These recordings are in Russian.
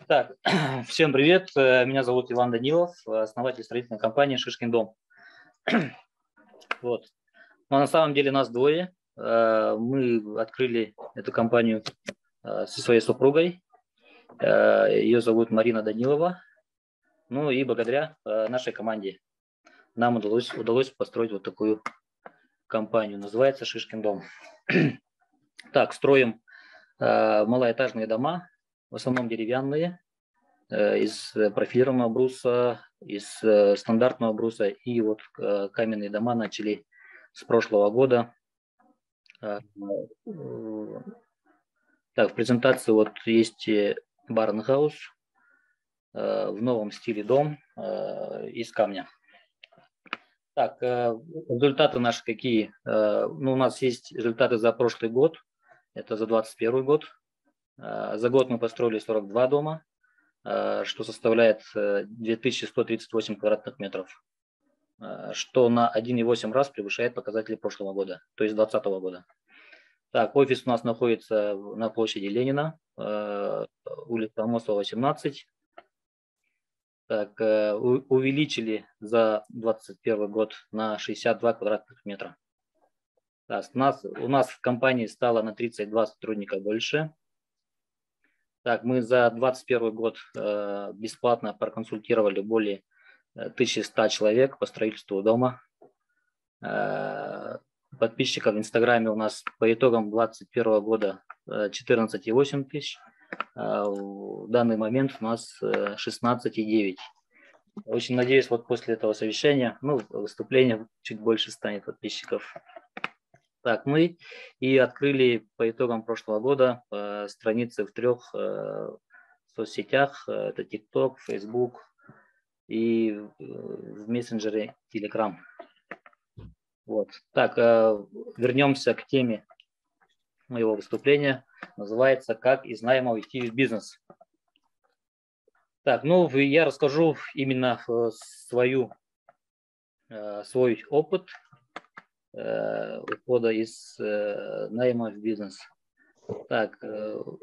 Так, всем привет. Меня зовут Иван Данилов, основатель строительной компании «Шишкин дом». Вот. Но на самом деле нас двое. Мы открыли эту компанию со своей супругой. Ее зовут Марина Данилова. Ну и благодаря нашей команде нам удалось построить вот такую компанию. Называется «Шишкин дом». Так, строим малоэтажные дома, в основном деревянные, из профилированного бруса, из стандартного бруса. И вот каменные дома начали с прошлого года. Так, в презентации вот есть барнхаус, в новом стиле дом из камня. Так, результаты наши какие? Ну, у нас есть результаты за прошлый год, это за 2021 год. За год мы построили 42 дома, что составляет 2138 квадратных метров, что на 1,8 раз превышает показатели прошлого года, то есть 2020 года. Так, офис у нас находится на площади Ленина, улица Амосова, 18. Так, увеличили за 2021 год на 62 квадратных метра. Так, у нас в компании стало на 32 сотрудника больше. Так, мы за 2021 год бесплатно проконсультировали более 1100 человек по строительству дома. Подписчиков в Инстаграме у нас по итогам 2021 года 14,8 тысяч. В данный момент у нас 16,9. Очень надеюсь, вот после этого совещания, выступления чуть больше станет подписчиков. Так, мы и открыли по итогам прошлого года страницы в 3 соцсетях. Это TikTok, Facebook и в мессенджере Telegram. Вот. Так, вернемся к теме моего выступления. Называется «Как из найма уйти в бизнес». Так, я расскажу именно свой опыт ухода из найма в бизнес. Так, у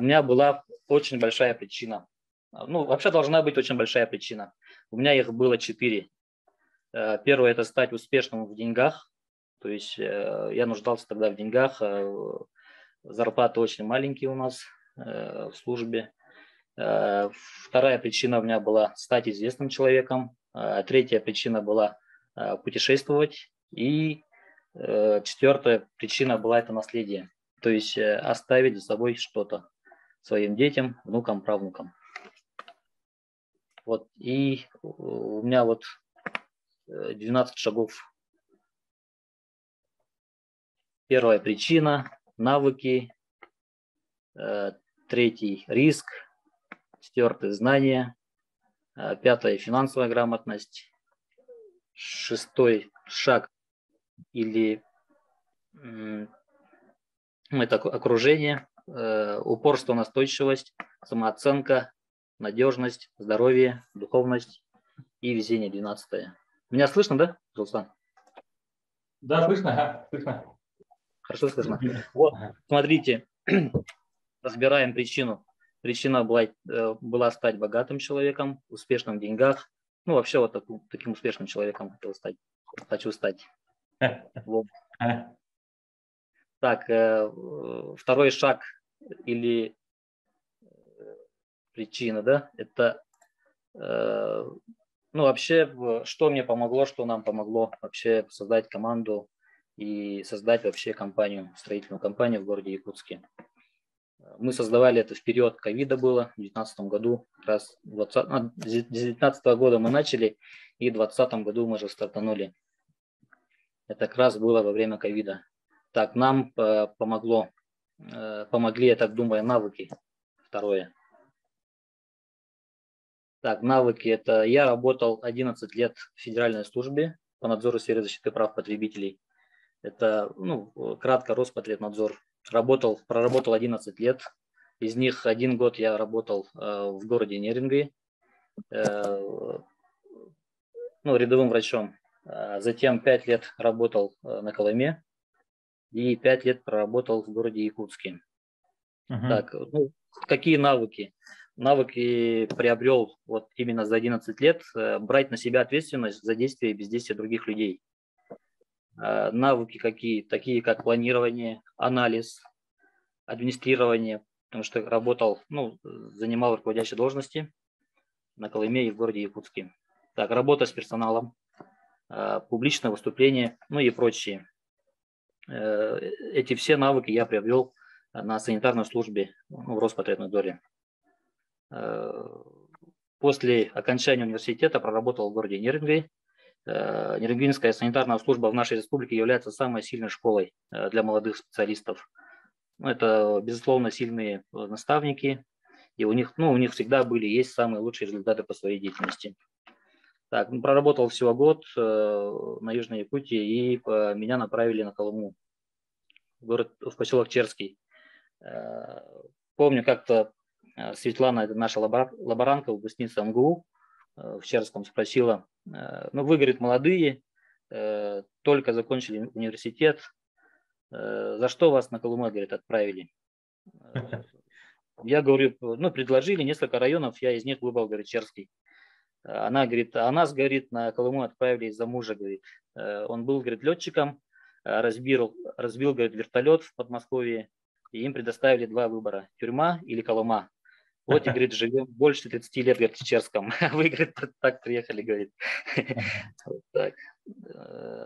меня была очень большая причина. Вообще должна быть очень большая причина. У меня их было 4. Первое – это стать успешным в деньгах. То есть я нуждался тогда в деньгах. Зарплаты очень маленькие у нас в службе. Вторая причина у меня была стать известным человеком. Третья причина была путешествовать. И 4-я причина была это наследие. То есть оставить за собой что-то своим детям, внукам, правнукам. Вот. И у меня вот 12 шагов. Первая причина – навыки. 3-й – риск. 4-й – знания. 5-й – финансовая грамотность. 6-й – шаг или это окружение. Упорство, настойчивость, самооценка, надежность, здоровье, духовность и везение. 12-е. Меня слышно, да, Руслан? Да, слышно, слышно. Хорошо слышно. Вот, смотрите, разбираем причину. Причина была стать богатым человеком, успешным в деньгах. Вообще вот таким успешным человеком хочу стать. Вот. Так, 2-й шаг или причина, да, это вообще, что мне помогло, что нам помогло вообще создать команду и создать вообще строительную компанию в городе Якутске. Мы создавали это в период ковида было, в 2019 году. С 2019 года мы начали, и в 2020 году мы же стартанули. Это как раз было во время ковида. Так, нам помогли, я так думаю, навыки. 2-е. Так, навыки – это я работал 11 лет в федеральной службе по надзору в сфере защиты прав потребителей. Это, кратко, Роспотребнадзор. Проработал 11 лет. Из них 1 год я работал в городе Неринге, рядовым врачом. Затем 5 лет работал на Колыме и 5 лет проработал в городе Якутске. Так, какие навыки? навыки приобрел вот именно за 11 лет, брать на себя ответственность за действия и бездействие других людей. Навыки какие? Такие как планирование, анализ, администрирование, потому что работал, занимал руководящие должности на Колыме и в городе Якутске. Так, работа с персоналом, публичное выступление, и прочие. Эти все навыки я приобрел на санитарной службе в Роспотребнадзоре. После окончания университета проработал в городе Нерюнгри. Нерюнгринская санитарная служба в нашей республике является самой сильной школой для молодых специалистов. Это, безусловно, сильные наставники, и у них всегда есть самые лучшие результаты по своей деятельности. Так, проработал всего год на Южной Якутии, и меня направили на Колыму, в поселок Черский. Помню, как-то Светлана, это наша лаборантка, выпускница МГУ, в Черском спросила, вы, говорит, молодые, только закончили университет, за что вас на Колыму, говорит, отправили? Я говорю, предложили несколько районов, я из них выбрал, говорит, Черский. Она говорит, а нас, говорит, на Колыму отправили из-за мужа, говорит. Он был, говорит, летчиком, разбил, говорит, вертолет в Подмосковье, и им предоставили два выбора, тюрьма или Колыма. Вот, и, говорит, живем больше 30 лет, говорит, в Черском. Вы, говорит, так приехали, говорит. Так.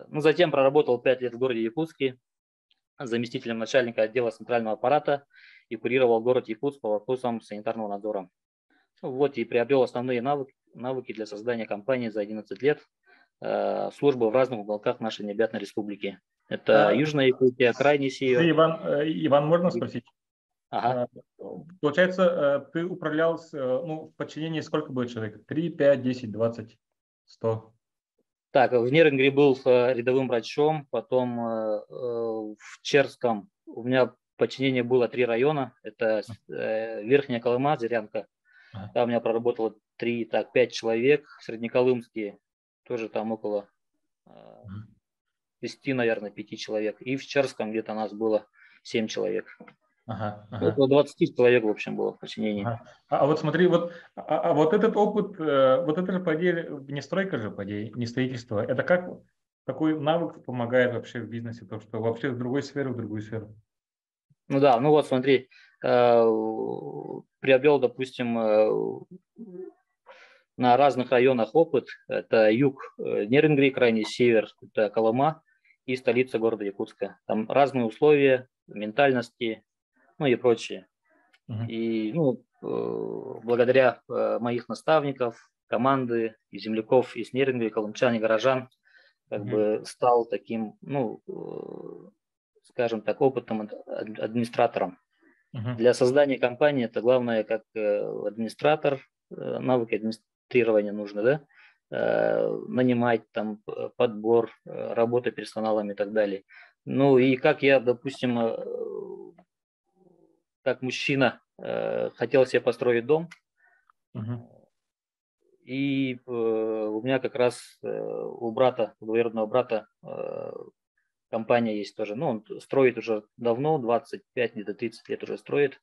Затем проработал 5 лет в городе Якутске заместителем начальника отдела центрального аппарата и курировал город Якутск по вопросам санитарного надзора. Вот, и приобрел основные навыки для создания компании за 11 лет. Служба в разных уголках нашей необъятной республики. Это Южная Якутия, Крайний Север. Иван, можно спросить? Ага. Получается, ты управлял в подчинении сколько будет человек? 3, 5, 10, 20, 100? Так, в Нерюнгри был рядовым врачом, потом в Черском у меня подчинение было 3 района. Это Верхняя Колыма, Зырянка. Там у меня проработало 5 человек. Среднеколымские тоже там около 10, наверное, 5 человек. И в Черском где-то нас было 7 человек. Около 20 человек, в общем, было в подчинении. А вот смотри, вот этот опыт, вот это же, по идее, не стройка же, по идее, не строительство. Это какой навык помогает вообще в бизнесе, то, что вообще в другой сфере, в другую сферу? Вот смотри, приобрел, допустим, на разных районах опыт. Это юг Нерюнгри, крайний север, это Колыма и столица города Якутска. Там разные условия, ментальности, и прочее. И благодаря моих наставников, команды и земляков из Нерюнгри, колымчан и горожан, стал таким, скажем так, опытным администратором. Для создания компании это главное, как администратор, навыки администрирования нужно, нанимать, там, подбор, работа с персоналом и так далее. И как я, допустим, как мужчина хотел себе построить дом, и у меня как раз у двоюродного брата, компания есть тоже. Он строит уже давно, 25, где-то 30 лет уже строит.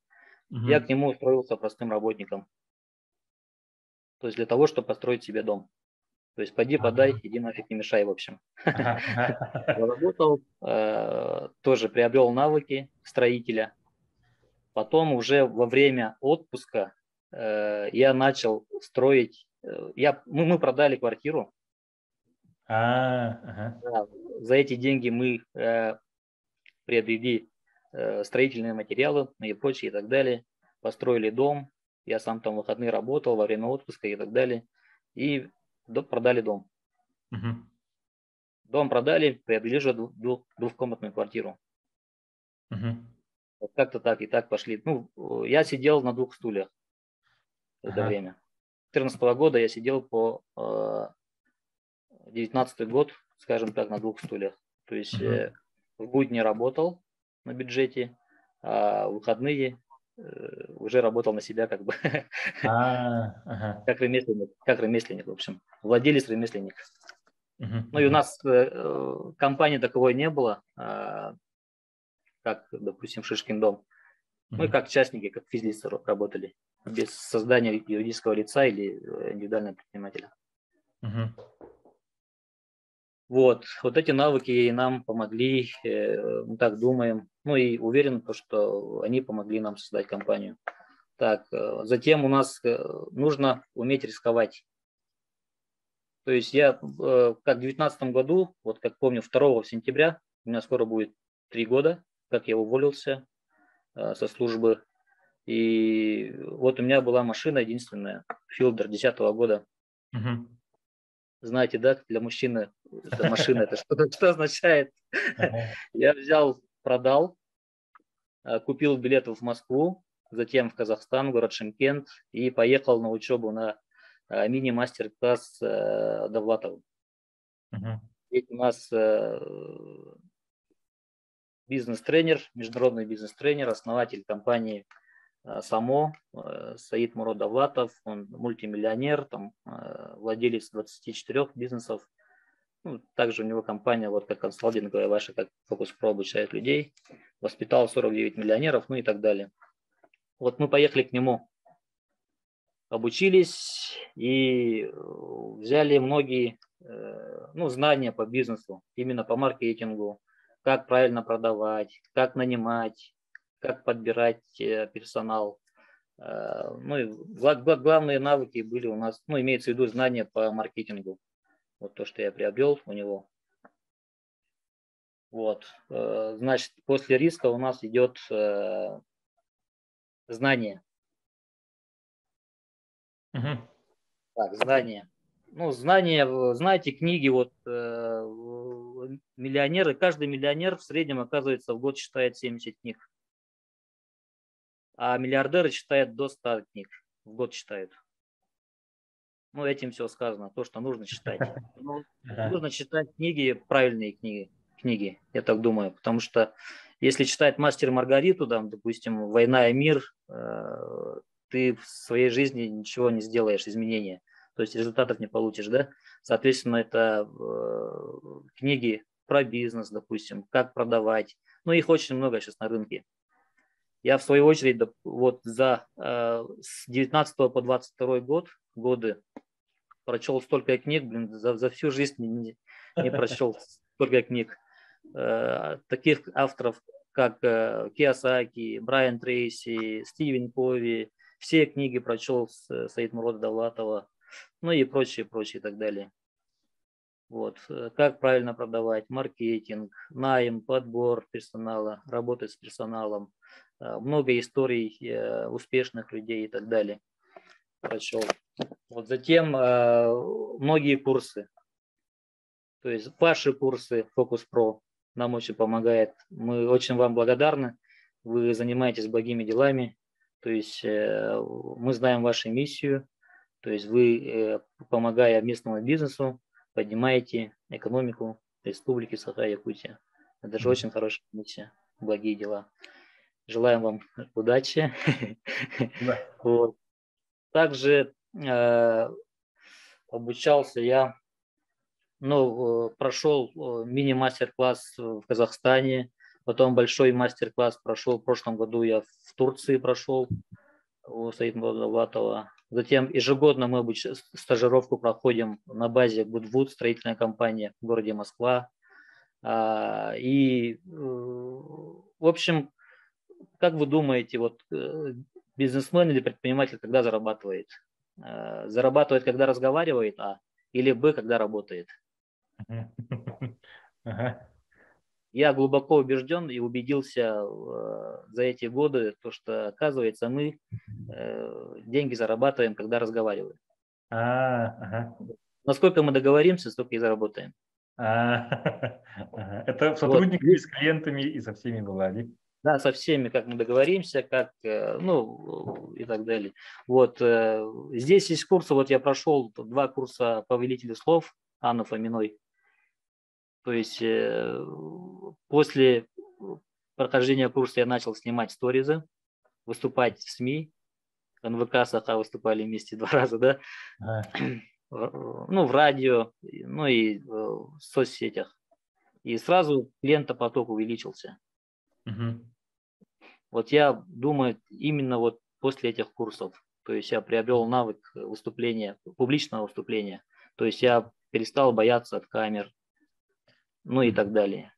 Я к нему устроился простым работником. То есть для того, чтобы построить себе дом. То есть поди, подай, иди нафиг, не мешай, в общем. Работал, тоже приобрел навыки строителя. Потом уже во время отпуска я начал строить. Мы продали квартиру. За эти деньги мы приобрели строительные материалы и прочее и так далее. Построили дом. Я сам там в выходные работал во время отпуска и так далее. И продали дом. Дом продали, приобрели уже двухкомнатную квартиру. Вот как-то так и так пошли. Я сидел на 2 стульях в это время. С 2014 года я сидел по 2019 год, скажем так, на 2 стульях. То есть в будни работал на бюджете, а в выходные уже работал на себя как бы. Как ремесленник, в общем. Владелец-ремесленник. И у нас компании таковой не было, как, допустим, Шишкин дом. Мы как частники, как физлицы работали, без создания юридического лица или индивидуального предпринимателя. Вот эти навыки нам помогли, мы так думаем, ну и уверен, что они помогли нам создать компанию. Так, затем у нас нужно уметь рисковать. То есть я, как в 2019 году, вот как помню, 2 сентября, у меня скоро будет 3 года, как я уволился со службы. И вот у меня была машина единственная, Fielder 2010 года. Знаете, да, для мужчины это машина, это что означает? Я взял, продал, купил билеты в Москву, затем в Казахстан, город Шымкент, и поехал на учебу на мини-мастер-класс Довлатову. Ведь у нас бизнес-тренер, международный бизнес-тренер, основатель компании САМО, Саид Мурод Довлатов, он мультимиллионер, там, владелец 24 бизнесов. Ну, также у него компания, вот как консалтинговая ваша, как Focus Pro обучает людей, воспитал 49 миллионеров, ну и так далее. Вот мы поехали к нему, обучились и взяли многие знания по бизнесу, именно по маркетингу, как правильно продавать, как нанимать, как подбирать персонал. Ну и главные навыки были у нас, ну имеется в виду знания по маркетингу. Вот то, что я приобрел у него. Вот. Значит, после риска у нас идет знание. Так, знание. Ну, знания, знаете, книги, вот миллионеры, каждый миллионер в среднем, оказывается, в год читает 70 книг. А миллиардеры читают до 100 книг в год читают. Ну, этим все сказано, то, что нужно читать. Ну, нужно читать книги, правильные книги, я так думаю. Потому что если читать «Мастер и Маргариту», там, допустим, «Война и мир», ты в своей жизни ничего не сделаешь, изменения. То есть результатов не получишь, да? Соответственно, это книги про бизнес, допустим, как продавать. Ну, их очень много сейчас на рынке. Я, в свою очередь, вот с 19 по 22 годы прочел столько книг, за всю жизнь не прочел столько книг. Таких авторов, как Кийосаки, Брайан Трейси, Стивен Кови, все книги прочел Саид Мурода Довлатова, ну и прочее и так далее. Вот. Как правильно продавать, маркетинг, найм, подбор персонала, работать с персоналом, много историй успешных людей и так далее прочел. Вот затем многие курсы, то есть ваши курсы Focus Pro нам очень помогает. Мы очень вам благодарны. Вы занимаетесь благими делами. То есть мы знаем вашу миссию. То есть вы, помогая местному бизнесу, поднимаете экономику Республики Саха-Якутия. Это же очень хорошая миссия, благие дела. Желаем вам удачи. Да. Вот. Также обучался я, прошел мини-мастер-класс в Казахстане, потом большой мастер-класс прошел в прошлом году, я в Турции прошел у Саида Довлатова. Затем ежегодно мы стажировку проходим на базе Goodwood, строительная компания в городе Москва. И, в общем, как вы думаете, вот бизнесмен или предприниматель когда зарабатывает? Зарабатывает, когда разговаривает, или Б, когда работает? Я глубоко убежден и убедился за эти годы, то, что, оказывается, мы деньги зарабатываем, когда разговариваем. Насколько мы договоримся, столько и заработаем. Это сотрудниками, с клиентами и со всеми была. Да, со всеми, как мы договоримся, как, и так далее. Вот, здесь есть курсы, вот я прошел 2 курса «Повелители слов» Анны Фоминой. То есть после прохождения курса я начал снимать сторизы, выступать в СМИ. НВК Саха выступали вместе 2 раза, да? В радио, ну и в соцсетях. И сразу клиентопоток увеличился. Вот я думаю, именно вот после этих курсов, то есть я приобрел навык выступления, публичного выступления, то есть я перестал бояться от камер, ну и так далее.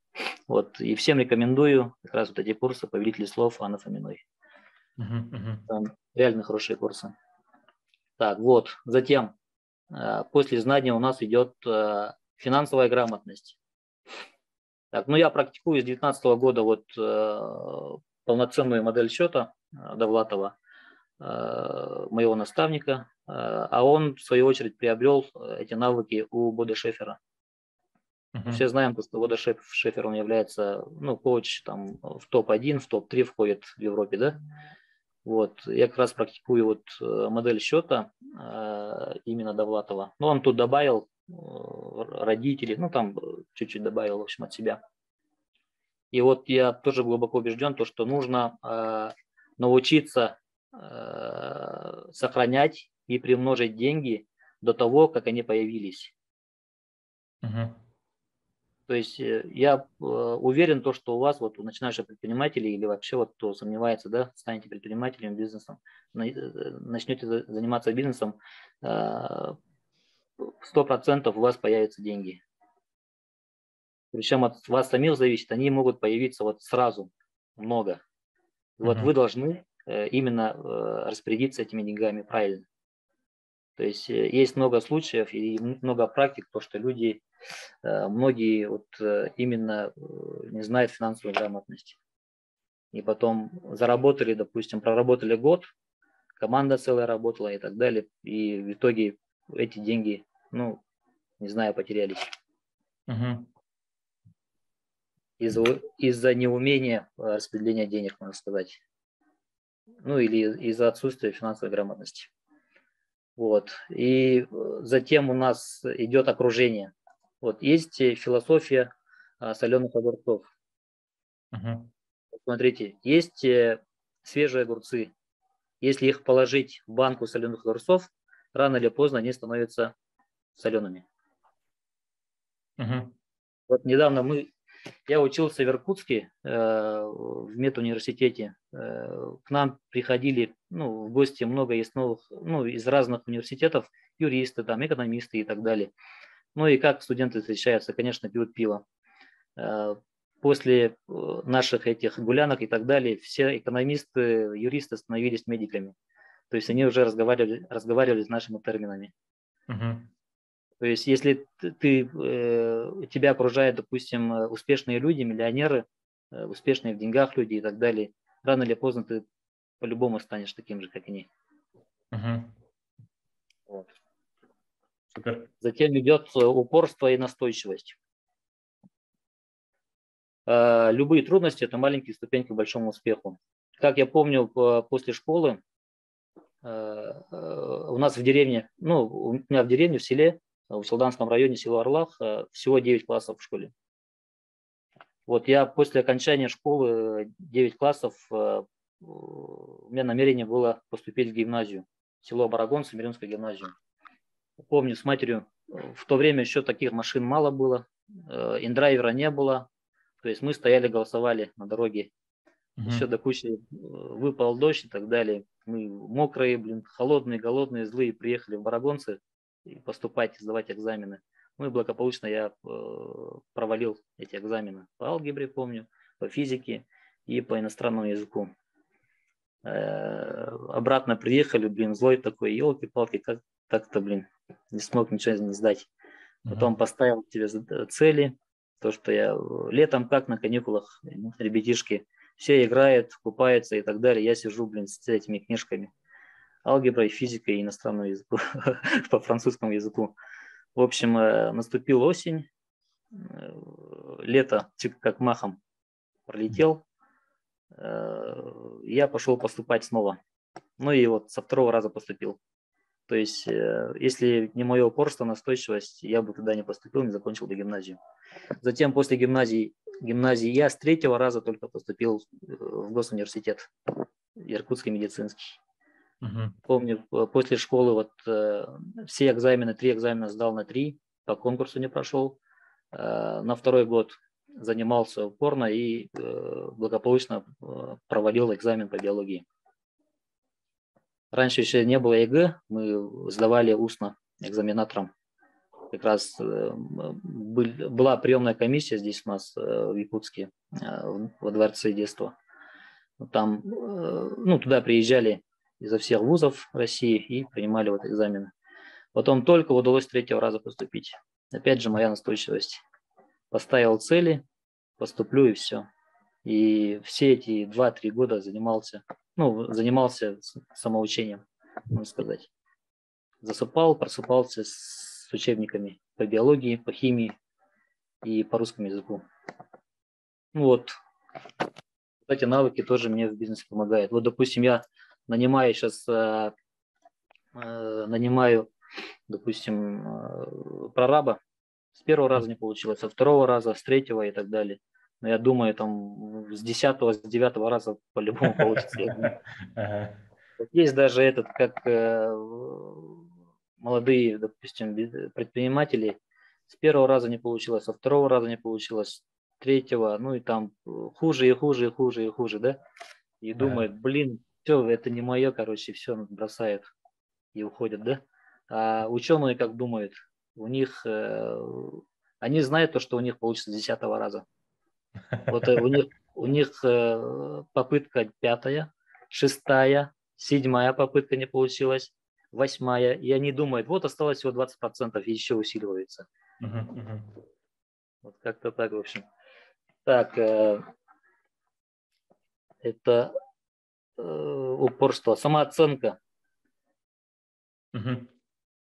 Вот, и всем рекомендую как раз вот эти курсы «Повелители слов» Анны Фоминой. Там реально хорошие курсы. Так, вот, затем, после знания у нас идет финансовая грамотность. Так, ну я практикую с 2019 года вот полноценную модель счета Довлатова, моего наставника, а он, в свою очередь, приобрел эти навыки у Бода Шефера. Все знаем, что Бода Шефер, он является, ну, коуч там в топ-1, в топ-3 входит в Европе, да? Вот, я как раз практикую вот модель счета именно Довлатова. Но он тут добавил родителей, ну, там чуть-чуть добавил, в общем, от себя. И вот я тоже глубоко убежден, то, что нужно научиться сохранять и приумножить деньги до того, как они появились. То есть я уверен, то, что у вас, вот у начинающих предпринимателей или вообще вот кто сомневается, да, станете предпринимателем, бизнесом, начнете заниматься бизнесом, 100% у вас появятся деньги. Причем от вас самих зависит, они могут появиться вот сразу много. Вот вы должны именно распорядиться этими деньгами правильно. То есть есть много случаев и много практик, то, что люди, многие вот именно не знают финансовой грамотности. И потом заработали, допустим, проработали год, команда целая работала и так далее. И в итоге эти деньги, ну, не знаю, потерялись. Из-за неумения распределения денег, можно сказать. Ну, или из-за отсутствия финансовой грамотности. Вот. И затем у нас идет окружение. Вот есть философия соленых огурцов. Смотрите, есть свежие огурцы. Если их положить в банку соленых огурцов, рано или поздно они становятся солеными. Вот недавно я учился в Иркутске, в медуниверситете. К нам приходили, ну, в гости много из новых, ну, из разных университетов, юристы, там, экономисты и так далее. Ну и как студенты встречаются, конечно, пьют пиво. После наших этих гулянок и так далее, все экономисты, юристы становились медиками. То есть они уже разговаривали с нашими терминами. То есть если тебя окружают, допустим, успешные люди, миллионеры, успешные в деньгах люди и так далее, рано или поздно ты по-любому станешь таким же, как они. Вот. Супер. Затем идет упорство и настойчивость. Любые трудности – это маленькие ступеньки к большому успеху. Как я помню, после школы у нас в деревне, ну, у меня в деревне, в селе, в Селданском районе, село Орлах, всего 9 классов в школе. Вот я после окончания школы 9 классов, у меня намерение было поступить в гимназию, село Барагон, Семиренскую гимназию. Помню, с матерью, в то время еще таких машин мало было, индрайвера не было, то есть мы стояли, голосовали на дороге. Еще до кучи выпал дождь и так далее. Мы мокрые, холодные, голодные, злые, приехали в Барагонцы поступать, сдавать экзамены. Ну и благополучно я провалил эти экзамены по алгебре, помню, по физике и по иностранному языку. Обратно приехали, злой такой, елки-палки, как так-то, не смог ничего не сдать. Потом поставил себе цели, то, что я летом, как на каникулах, ребятишки, все играют, купаются и так далее. Я сижу, с этими книжками. Алгеброй, физикой и иностранному языку, по французскому языку. В общем, наступила осень, лето как махом пролетел. Я пошел поступать снова. Ну и вот со второго раза поступил. То есть, если не мое упорство, настойчивость, я бы туда не поступил, не закончил бы гимназию. Затем после гимназии я с третьего раза только поступил в госуниверситет, Иркутский медицинский. Помню, после школы вот все экзамены, 3 экзамена сдал на 3, по конкурсу не прошел. На второй год занимался упорно и благополучно проводил экзамен по биологии. Раньше еще не было ЕГЭ, мы сдавали устно экзаменаторам. Как раз была приемная комиссия здесь у нас в Якутске, во Дворце детства. Там, туда приезжали изо всех вузов России и принимали вот экзамены. Потом только удалось 3-го раза поступить. Опять же, моя настойчивость. Поставил цели, поступлю и все. И все эти 2-3 года занимался самоучением, можно сказать. Засыпал, просыпался с учебниками по биологии, по химии и по русскому языку. Вот. Эти навыки тоже мне в бизнесе помогают. Вот, допустим, я нанимаю, допустим, прораба. С 1-го раза не получилось, со 2-го раза, с 3-го и так далее. Но я думаю, там с 10-го, с 9-го раза по-любому получится. Есть даже как молодые, допустим, предприниматели. С 1-го раза не получилось, со 2-го раза не получилось, с 3-го, и там хуже, и хуже, и хуже, и хуже, да? И думают, все, это не мое, короче, все, бросают и уходят, да? А ученые как думают? Они знают то, что у них получится с 10-го раза. Вот у них попытка 5-я, 6-я, 7-я попытка не получилась, 8-я, и они думают, вот осталось всего 20%, и еще усиливается. Вот как-то так, в общем. Так, это упорство, самооценка.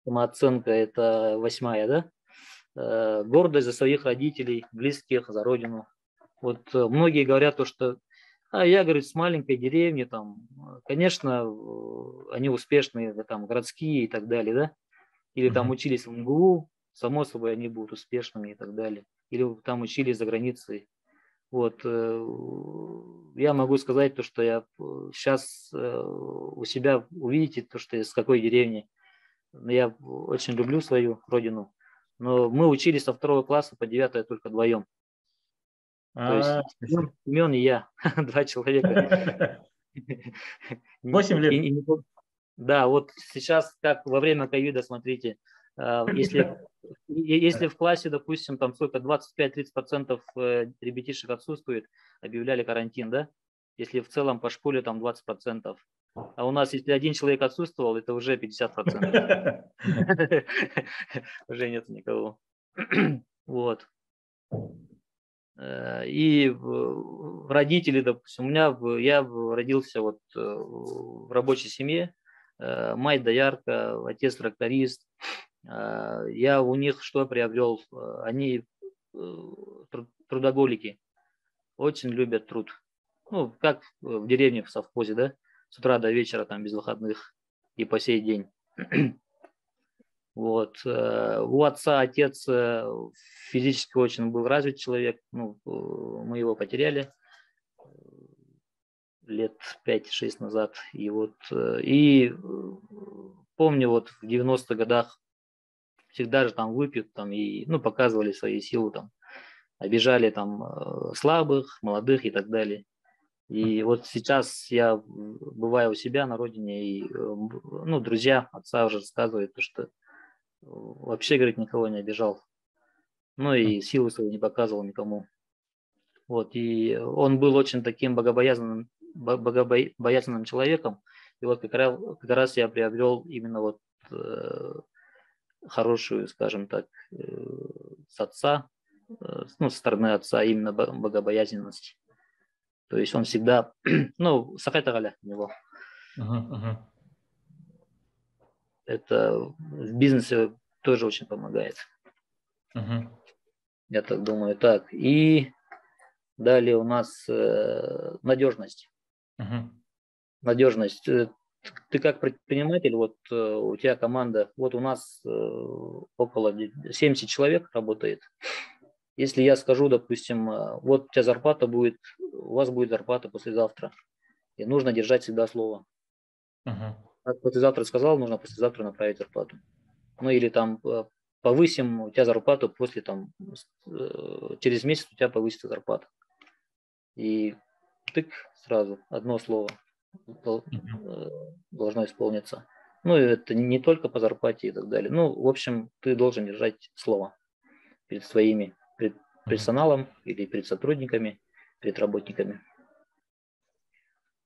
Самооценка – это 8-я, да? Гордость за своих родителей, близких, за родину. Вот многие говорят то, что я, говорит, с маленькой деревни, там, конечно, они успешные, там, городские и так далее, да? Или там учились в МГУ, само собой, они будут успешными и так далее. Или там учились за границей. Вот, я могу сказать то, что я сейчас у себя увидите то, что я с какой деревни. Я очень люблю свою родину, но мы учились со 2-го класса по 9-е только вдвоем. То есть Семен и я, 2 человека. 8 лет. Да, вот сейчас, как во время ковида, смотрите, если в классе, допустим, там сколько, 25-30% ребятишек отсутствует, объявляли карантин, да? Если в целом по школе там 20%. А у нас, если один человек отсутствовал, это уже 50%. Уже нет никого. Вот. И родители, допустим, я родился вот в рабочей семье, мать доярка, отец тракторист. Я у них что приобрел? Они трудоголики, очень любят труд. Как в деревне в совхозе, да? С утра до вечера, там, без выходных и по сей день. Вот. У отец физически очень был развит человек. Мы его потеряли лет 5-6 назад. И помню, вот в 90-х годах всегда же там выпьют, там, и показывали свои силы, там, обижали там слабых, молодых и так далее. И вот сейчас я бываю у себя на родине, и друзья отца уже рассказывают, что вообще, говорит, никого не обижал. И силы свои не показывал никому. Вот, и он был очень таким богобоязненным человеком. И вот как раз я приобрел именно вот хорошую, скажем так, с отца, со стороны отца, именно богобоязненность. То есть он всегда, сахайтагаля у него. Это в бизнесе тоже очень помогает. Я так думаю. Так, и далее у нас надежность. Надежность. Ты как предприниматель, вот у тебя команда, вот у нас около 70 человек работает. Если я скажу, допустим, вот у тебя зарплата будет, у вас будет зарплата послезавтра, и нужно держать всегда слово. Как послезавтра сказал, нужно послезавтра направить зарплату. Или там повысим у тебя зарплату после там, через месяц у тебя повысится зарплата. И тык сразу, одно слово должно исполниться. Ну, и это не только по зарплате и так далее. Ну, в общем, ты должен держать слово перед своими, перед персоналом или перед сотрудниками, перед работниками.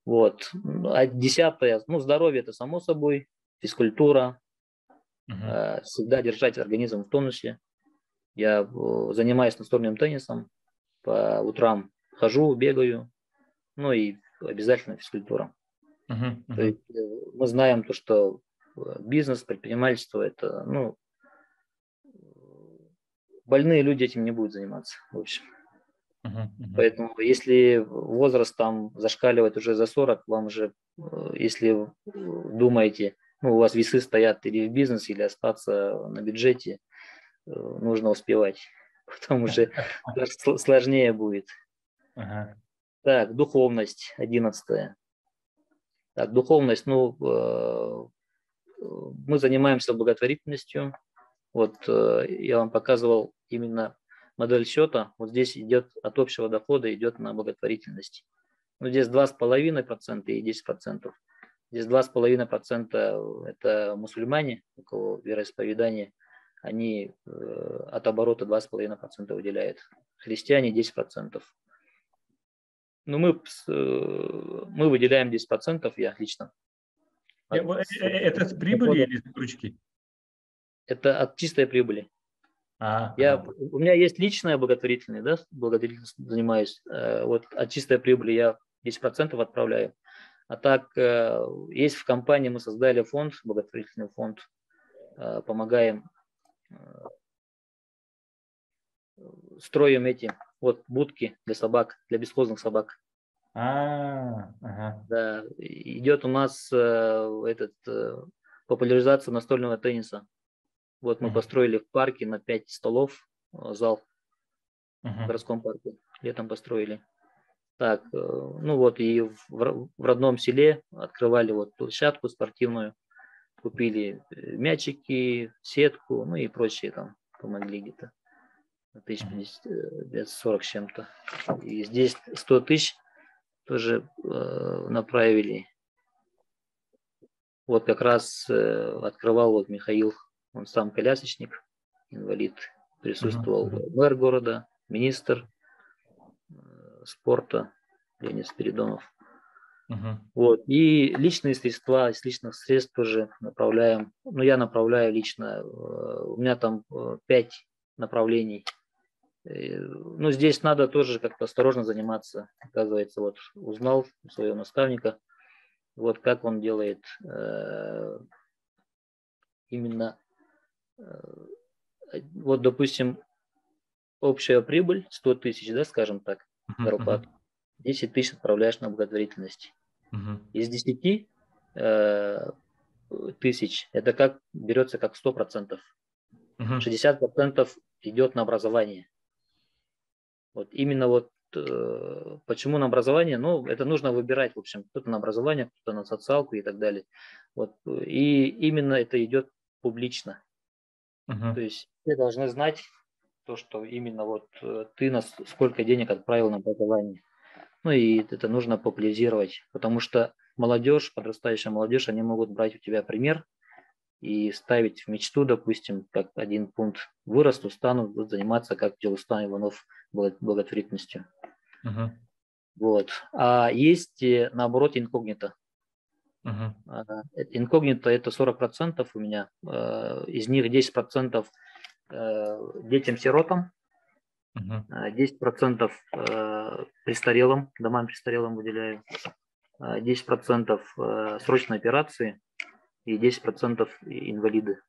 Вот. А 10, ну, здоровье это само собой, физкультура, всегда держать организм в тонусе. Я занимаюсь настольным теннисом, по утрам хожу, бегаю, ну и обязательно физкультура. То есть мы знаем то, что бизнес, предпринимательство это, ну, больные люди этим не будут заниматься, в общем. Поэтому если возраст там зашкаливает уже за 40, вам же, если думаете, ну, у вас весы стоят или в бизнес, или остаться на бюджете, нужно успевать, потому что сложнее будет. Так, духовность, 11. Так, духовность, ну, мы занимаемся благотворительностью. Вот я вам показывал именно модель счета. Вот здесь идет от общего дохода, идет на благотворительность. Ну, здесь 2,5% и 10%. Здесь 2,5% это мусульмане, у кого вероисповедание, они от оборота 2,5% выделяют. Христиане 10%. Ну, мы выделяем 10%, я лично. Это с прибыли или с выручки? Это от чистой прибыли. У меня есть личная благотворительность, да, благотворительность занимаюсь. Вот от чистой прибыли я 10% отправляю. А так, есть в компании, мы создали фонд, благотворительный фонд, помогаем, строим эти вот будки для собак, для бесхозных собак. Да, идет у нас популяризация настольного тенниса. Вот мы построили в парке на 5 столов зал в городском парке. Летом построили. Так, ну вот и в родном селе открывали вот площадку спортивную. Купили мячики, сетку, ну и прочие там помогли где-то. 40 с чем-то. И здесь 100 тысяч тоже направили. Вот как раз открывал вот Михаил, он сам колясочник, инвалид, присутствовал мэр города, министр спорта Леонид Спиридонов. Вот. И личные средства, из личных средств тоже направляем. Ну, я направляю лично, у меня там 5 направлений. Ну, здесь надо тоже как-то осторожно заниматься. Оказывается, вот узнал у своего наставника, вот как он делает именно, вот, допустим, общая прибыль 100 тысяч, да, скажем так, зарплату, 10 тысяч отправляешь на благотворительность. Из 10 тысяч это как берется как 100%. 60% идет на образование. Вот именно вот почему на образование? Ну, это нужно выбирать, в общем, кто-то на образование, кто-то на социалку и так далее. Вот. И именно это идет публично. То есть все должны знать то, что именно вот ты на сколько денег отправил на образование. Ну и это нужно популяризировать, потому что молодежь, подрастающая молодежь, они могут брать у тебя пример и ставить в мечту, допустим, как один пункт: вырасту, стану, буду заниматься, как Рустам Иванов, благотворительностью. Вот. А есть, наоборот, инкогнито. Инкогнито это 40% у меня, из них 10% детям-сиротам, 10% престарелым, домам престарелым выделяю, 10% срочной операции и 10% инвалиды.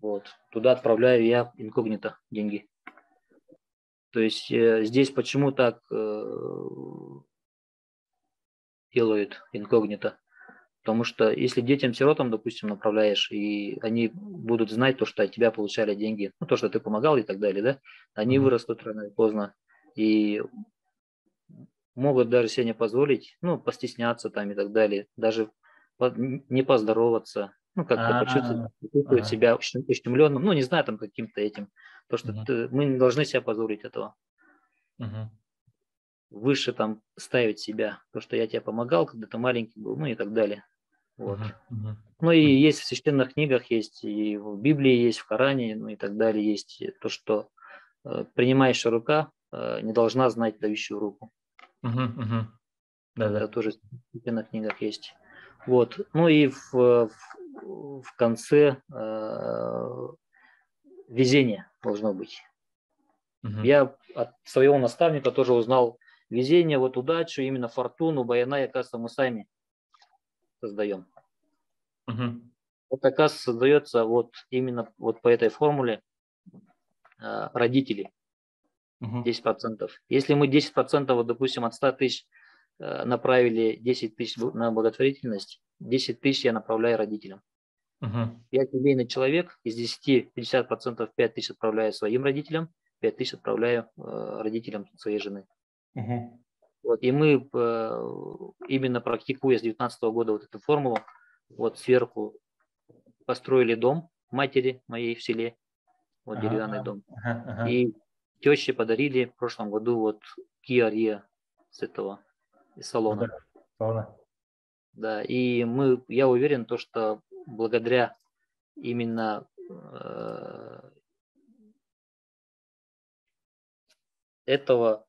Вот. Туда отправляю я инкогнито деньги. То есть здесь почему так делают инкогнито? Потому что если детям-сиротам, допустим, направляешь, и они будут знать то, что от тебя получали деньги, ну, то, что ты помогал и так далее, да, они вырастут рано или поздно и могут даже себе не позволить, ну, постесняться там и так далее, даже не поздороваться, ну, как-то почувствовать Ага. себя ущемленным, ну, не знаю, там, каким-то этим. То, что Мгм. мы не должны себя позорить этого. Мгм. Выше там ставить себя. То, что я тебе помогал, когда ты маленький был, ну, и так далее. Вот. Мгм. Мгм. Ну, и есть в священных книгах, есть и в Библии, есть в Коране, ну, и так далее. Есть то, что принимающая рука не должна знать дающую руку. Мгм. Мгм. Да, Это да. тоже в священных книгах есть. Вот. Ну и в конце везение должно быть. Мгм. Я от своего наставника тоже узнал везение, вот удачу, именно фортуну, баяна, оказывается, мы сами создаем. Мгм. Вот, оказывается, создается вот именно вот по этой формуле родители Мгм. 10%. Если мы 10%, вот, допустим, от 100 тысяч направили 10 тысяч на благотворительность, 10 тысяч я направляю родителям. Мгм. Я семейный человек, из 10, 50%, 5 тысяч отправляю своим родителям, 5 тысяч отправляю родителям своей жены. Мгм. Вот, и мы, именно практикуя с 2019 года вот эту формулу, вот сверху построили дом матери моей в селе, вот деревянный Ага. дом. Ага. Ага. И теще подарили в прошлом году вот Kia Rio с этого, из Да. салона. Ладно. Да, и я уверен, то, что благодаря именно этого,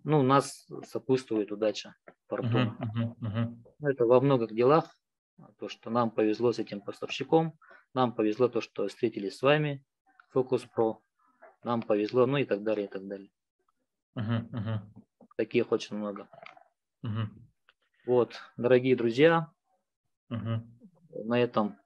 ну, нас сопутствует удача, Мгм. фортуна. Мгм. Мгм. Это во многих делах, то, что нам повезло с этим поставщиком, нам повезло то, что встретились с вами, Focus Pro, нам повезло, ну и так далее, и так далее. Мгм. Мгм. Таких очень много. Мгм. Вот, дорогие друзья, Мгм. на этом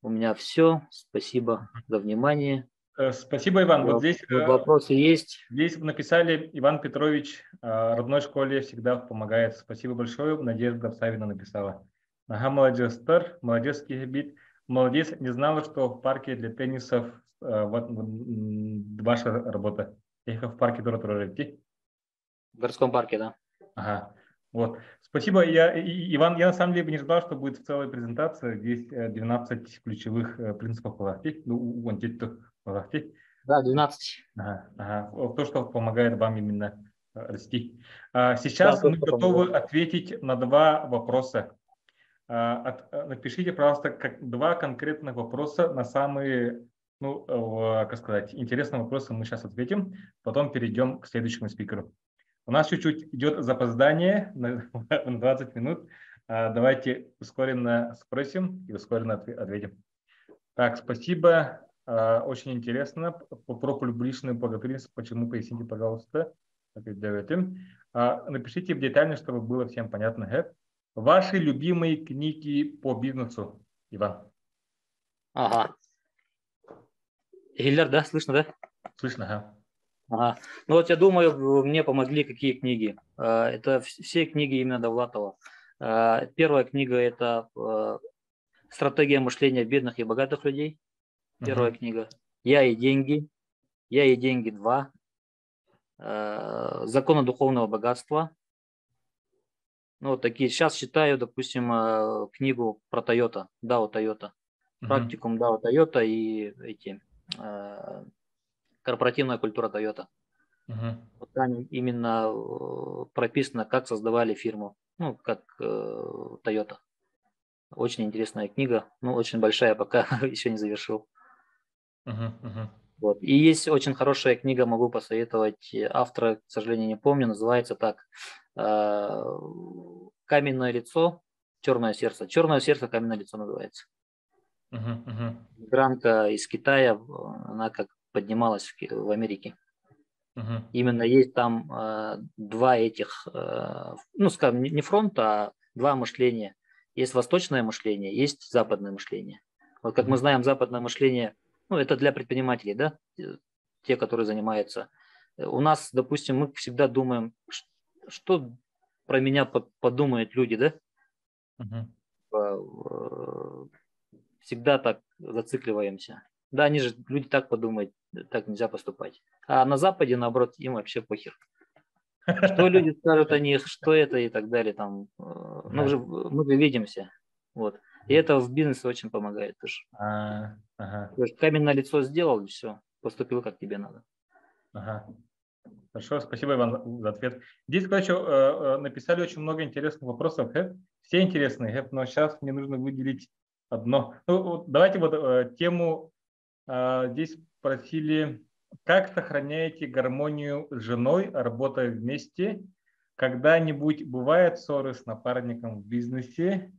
у меня все. Спасибо за внимание. Спасибо, Иван. Вот здесь, Вопросы есть? здесь написали Иван Петрович, родной школе всегда помогает. Спасибо большое. Надежда Савина написала. Ага, молодец, молодец, Кихибит. Молодец, не знала, что в парке для теннисов ваша работа. Я в парке тоже. В городском парке, да. Ага. Вот. Спасибо, Иван. Я на самом деле не ждал, что будет целая презентация. Здесь 12 ключевых принципов власти. Ну, вон здесь власти. Да, 12. Ага, ага. Вот то, что помогает вам именно расти. Да, Сейчас то, мы что помогло. готовы ответить на два вопроса. Напишите, пожалуйста, два конкретных вопроса на самые, ну, как сказать, интересные вопросы мы сейчас ответим. Потом перейдем к следующему спикеру. У нас чуть-чуть идет запоздание на 20 минут. Давайте ускоренно спросим и ускоренно ответим. Так, спасибо. Очень интересно. Про публичную благотворительность. Почему? Поясните, пожалуйста. Напишите в детально, чтобы было всем понятно. Ваши любимые книги по бизнесу, Иван. Ага. Гиллер, да, слышно, да? Слышно, ага. Ага. Ну вот я думаю, мне помогли какие книги. Это все книги именно Довлатова. Первая книга – это «Стратегия мышления бедных и богатых людей». Первая Угу. книга. «Я и деньги». «Я и деньги 2». «Законы духовного богатства». Ну, вот такие. Сейчас читаю, допустим, книгу про Toyota, DAO Toyota. Угу. Практикум DAO Toyota и корпоративная культура Toyota. Угу. Вот там именно прописано, как создавали фирму, ну, как Toyota. Очень интересная книга, ну, очень большая, пока еще не завершил. Угу. Угу. Вот. И есть очень хорошая книга, могу посоветовать. Автора, к сожалению, не помню, называется так «Каменное лицо, черное сердце». «Черное сердце, каменное лицо» называется. Угу. Угу. Мигрантка из Китая, она как поднималась в Америке. Угу. Именно есть там два этих, ну, скажем, не фронта, а два мышления. Есть восточное мышление, есть западное мышление. Вот как мы знаем, западное мышление, ну, это для предпринимателей, да, те, которые занимаются. У нас, допустим, мы всегда думаем, что про меня подумают люди, да? Всегда так зацикливаемся. Да, они же, люди так подумают, так нельзя поступать. А на Западе, наоборот, им вообще похер. Что люди скажут о них, что это и так далее. Там, ну, мы же видимся. Вот. И это в бизнесе очень помогает тоже. Ага. То есть каменное лицо сделал, и все, поступил как тебе надо. Ага. Хорошо, спасибо, Иван, за ответ. Здесь, короче, написали очень много интересных вопросов. Все интересные, но сейчас мне нужно выделить одно. Ну, вот давайте вот тему здесь спросили, как сохраняете гармонию с женой, работая вместе? Когда-нибудь бывают ссоры с напарником в бизнесе?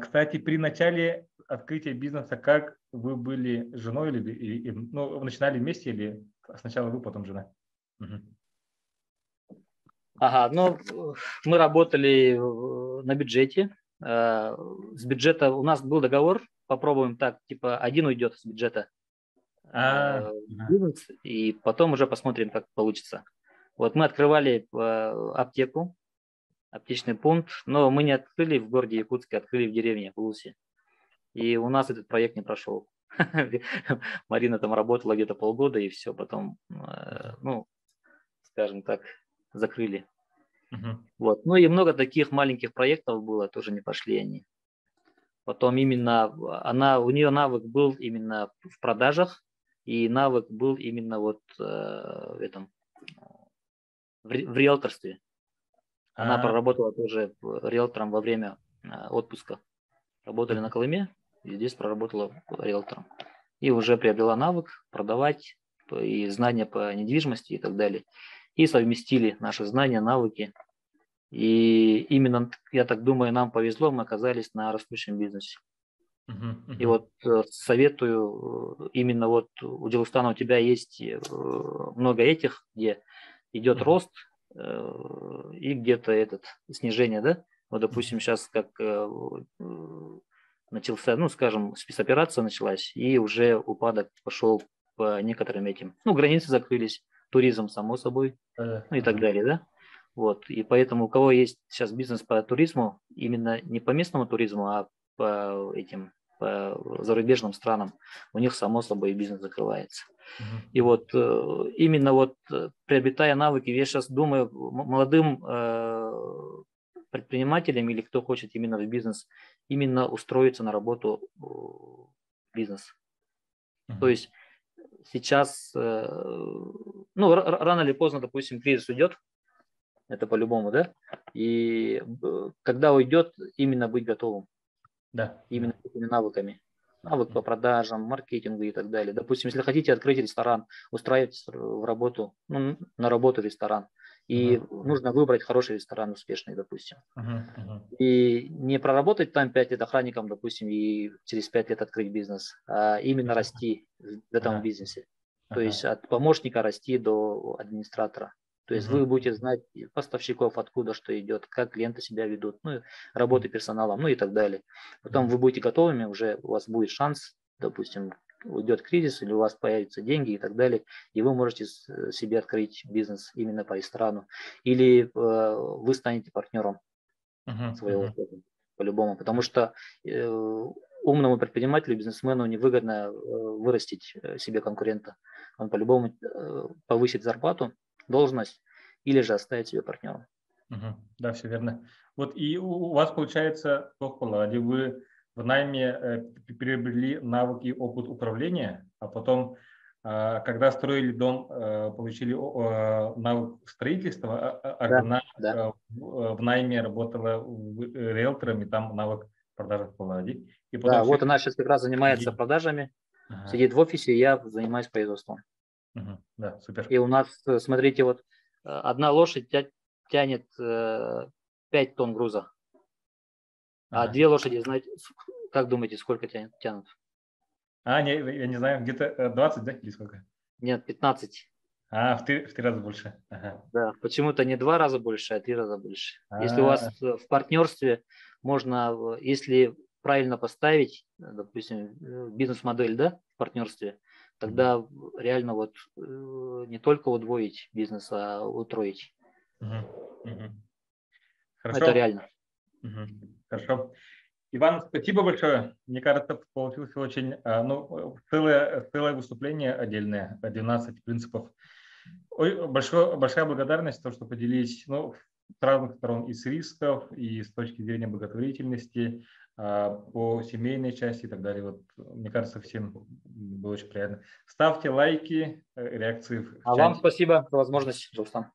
Кстати, при начале открытия бизнеса, как вы были женой ну, вы начинали вместе или сначала вы, потом жена? Угу. Ага, ну, мы работали на бюджете. С бюджета у нас был договор, попробуем так, типа один уйдет с бюджета в бизнес, и потом уже посмотрим, как получится. Вот мы открывали аптеку, аптечный пункт, но мы не открыли в городе Якутске, открыли в деревне, в Улусе. И у нас этот проект не прошел. Марина там работала где-то полгода, и все, потом, ну, скажем так, закрыли. Вот. Ну и много таких маленьких проектов было, тоже не пошли они. Потом именно у нее навык был именно в продажах, и навык был именно вот в риэлторстве. Она проработала тоже риэлтором во время отпуска. Работали на Колыме, и здесь проработала риэлтором. И уже приобрела навык продавать и знания по недвижимости и так далее. И совместили наши знания, навыки. И именно, я так думаю, нам повезло, мы оказались на растущем бизнесе. И вот советую, именно вот у Дилустана у тебя есть много этих, где идет рост и где-то снижение, да? Вот, допустим, сейчас как начался, ну, скажем, спецоперация началась, и уже упадок пошел по некоторым этим. Ну, границы закрылись, туризм, само собой, ну и так далее, да? Вот, и поэтому у кого есть сейчас бизнес по туризму, именно не по местному туризму, а по зарубежным странам, у них само собой бизнес закрывается. И вот именно вот приобретая навыки, я сейчас думаю, молодым предпринимателям или кто хочет именно в бизнес, именно устроиться на работу в бизнес. То есть сейчас, ну, рано или поздно, допустим, кризис уйдет, это по-любому, да? И когда уйдет, именно быть готовым. Да. Именно этими навыками. Навык по продажам, маркетингу и так далее. Допустим, если хотите открыть ресторан, устраивайтесь в работу, ну, на работу в ресторан. И нужно выбрать хороший ресторан, успешный, допустим. И не проработать там 5 лет охранником, допустим, и через 5 лет открыть бизнес, а именно расти в этом бизнесе. То есть от помощника расти до администратора. То есть вы будете знать поставщиков, откуда что идет, как клиенты себя ведут, ну, работы персоналом, ну и так далее. Потом вы будете готовыми, уже у вас будет шанс, допустим, уйдет кризис, или у вас появятся деньги и так далее, и вы можете себе открыть бизнес именно по ресторану. Или вы станете партнером своего по-любому. Потому что умному предпринимателю, бизнесмену невыгодно вырастить себе конкурента. Он по-любому повысит зарплату, должность, или же оставить себе партнером. Да, все верно. Вот и у вас получается, вы в найме приобрели навыки, опыт управления, а потом, когда строили дом, получили навык строительства, а жена в найме работала риэлтором, и там навык продажи поладить. И потом вот она сейчас как раз занимается продажами, сидит в офисе, я занимаюсь производством. Да, супер. И у нас, смотрите, вот одна лошадь тянет 5 тонн груза, а 2 лошади, знаете, как думаете, сколько тянут? Я не знаю, где-то 20, да, или сколько? Нет, 15. В 3 раза больше. Да, почему-то не 2 раза больше, а 3 раза больше. Если у вас в партнерстве можно, если правильно поставить, допустим, бизнес-модель, да, в партнерстве, тогда реально вот не только удвоить бизнес, а утроить. Хорошо. Это реально. Хорошо. Иван, спасибо большое. Мне кажется, получилось очень целое выступление отдельное, 12 принципов. Большая благодарность, то, что поделились с разных сторон, и с рисков, и с точки зрения благотворительности. по семейной части и так далее. Вот, мне кажется, всем было очень приятно. Ставьте лайки, реакции в А вам чате. спасибо за возможность, Рустам.